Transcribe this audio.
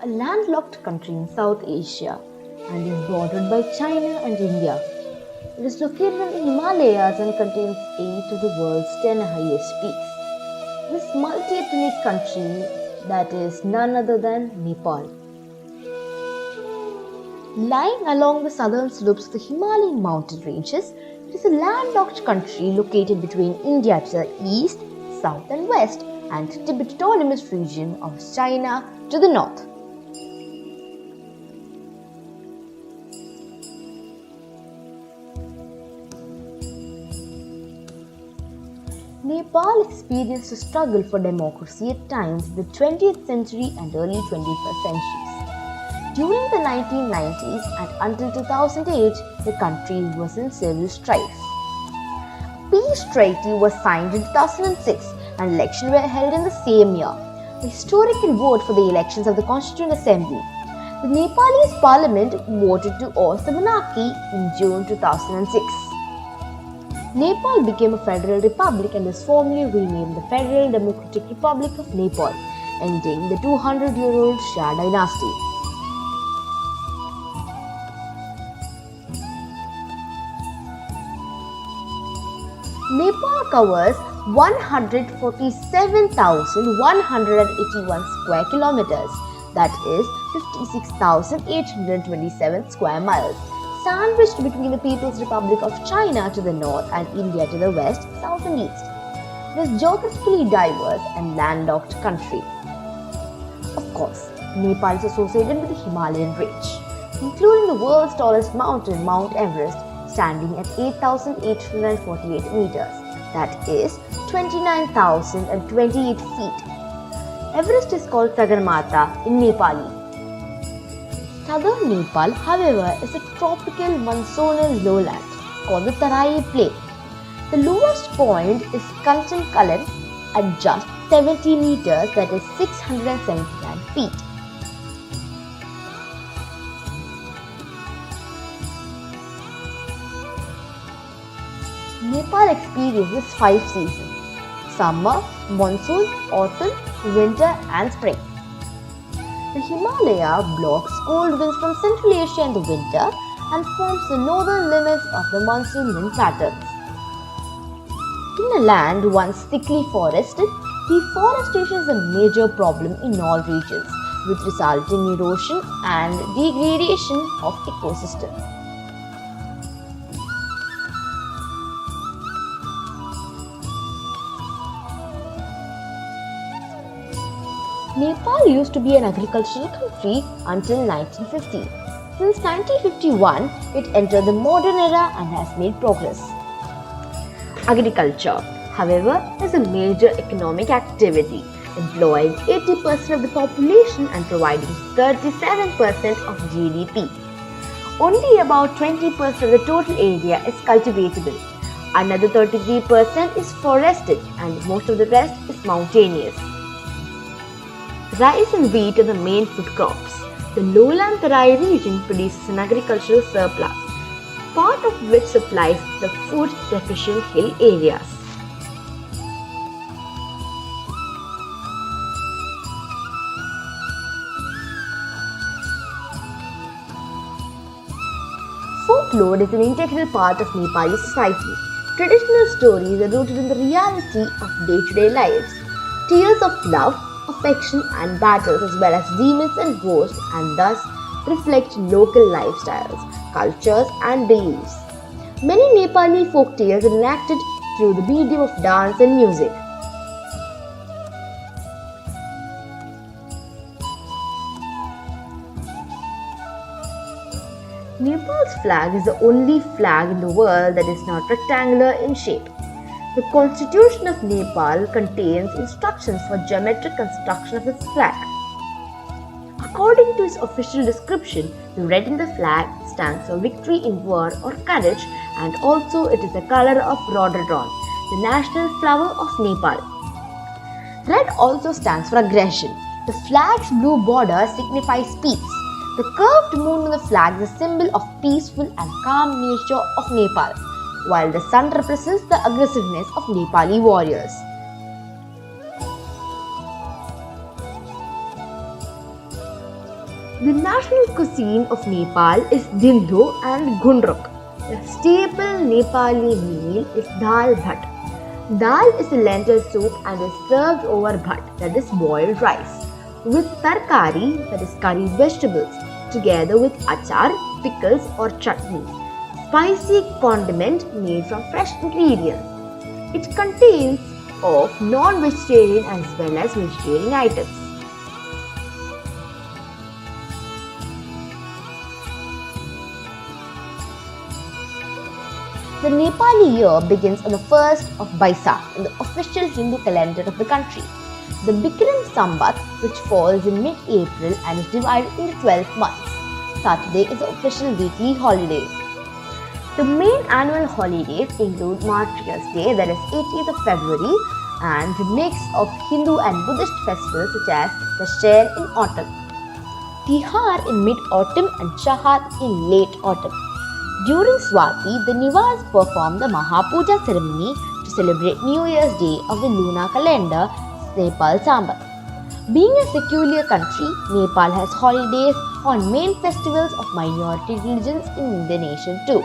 a landlocked country in South Asia and is bordered by China and India. It is located in the Himalayas and contains 8 of the world's 10 highest peaks. This multi-ethnic country that is none other than Nepal. Lying along the southern slopes of the Himalayan mountain ranges, it is a landlocked country located between India to the east, south and west and Tibet Autonomous Region of China to the north. Nepal experienced a struggle for democracy at times in the 20th century and early 21st centuries. During the 1990s and until 2008, the country was in civil strife. Peace treaty was signed in 2006 and elections were held in the same year. A historical vote for the elections of the Constituent Assembly. The Nepalese parliament voted to oust the monarchy in June 2006. Nepal became a federal republic and was formally renamed the Federal Democratic Republic of Nepal, ending the 200-year-old Shah dynasty. Nepal covers 147,181 square kilometers, that is 56,827 square miles, sandwiched between the People's Republic of China to the north and India to the west, south and east. It is a geographically diverse and landlocked country. Of course, Nepal is associated with the Himalayan range, including the world's tallest mountain, Mount Everest, standing at 8,848 meters, that is 29,028 feet. Everest is called Sagarmatha in Nepali. Southern Nepal, however, is a tropical monsoonal lowland called the Tarai Plain. The lowest point is Kanchankalan at just 70 meters, that is 679 feet. Nepal experiences 5 seasons: summer, monsoon, autumn, winter and spring. The Himalaya blocks cold winds from Central Asia in the winter and forms the northern limits of the monsoon wind patterns. In a land once thickly forested, deforestation is a major problem in all regions, with resulting erosion and degradation of ecosystems. Nepal used to be an agricultural country until 1950. Since 1951, it entered the modern era and has made progress. Agriculture, however, is a major economic activity, employing 80% of the population and providing 37% of GDP. Only about 20% of the total area is cultivatable. Another 33% is forested and most of the rest is mountainous. Rice and wheat are the main food crops. The lowland Tarai region produces an agricultural surplus, part of which supplies the food deficient hill areas. Folklore is an integral part of Nepali society. Traditional stories are rooted in the reality of day-to-day lives. Tales of love, affection and battles, as well as demons and ghosts, and thus reflect local lifestyles, cultures and beliefs. Many Nepali folk tales are enacted through the medium of dance and music. Nepal's flag is the only flag in the world that is not rectangular in shape. The Constitution of Nepal contains instructions for geometric construction of its flag. According to its official description, the red in the flag stands for victory in war or courage, and also it is the color of rhododendron, the national flower of Nepal. Red also stands for aggression. The flag's blue border signifies peace. The curved moon on the flag is a symbol of peaceful and calm nature of Nepal, while the sun represents the aggressiveness of Nepali warriors. The national cuisine of Nepal is Dindhu and Gundruk. The staple Nepali meal is dal bhat. Dal is a lentil soup and is served over bhat, that is boiled rice, with tarkari, that is curry vegetables, together with achar, pickles or chutney, spicy condiment made from fresh ingredients. It contains of non-vegetarian as well as vegetarian items. The Nepali year begins on the 1st of Baisakh in the official Hindu calendar of the country. The Bikram Sambat, which falls in mid-April and is divided into 12 months. Saturday is the official weekly holiday. The main annual holidays include Martyrs' Day, that is 18th of February, and a mix of Hindu and Buddhist festivals such as Dashain in autumn, Tihar in mid-autumn and Chahat in late autumn. During Swati, the Nivas perform the Mahapuja ceremony to celebrate New Year's Day of the lunar calendar, Nepal Sambat. Being a secular country, Nepal has holidays on main festivals of minority religions in the nation too.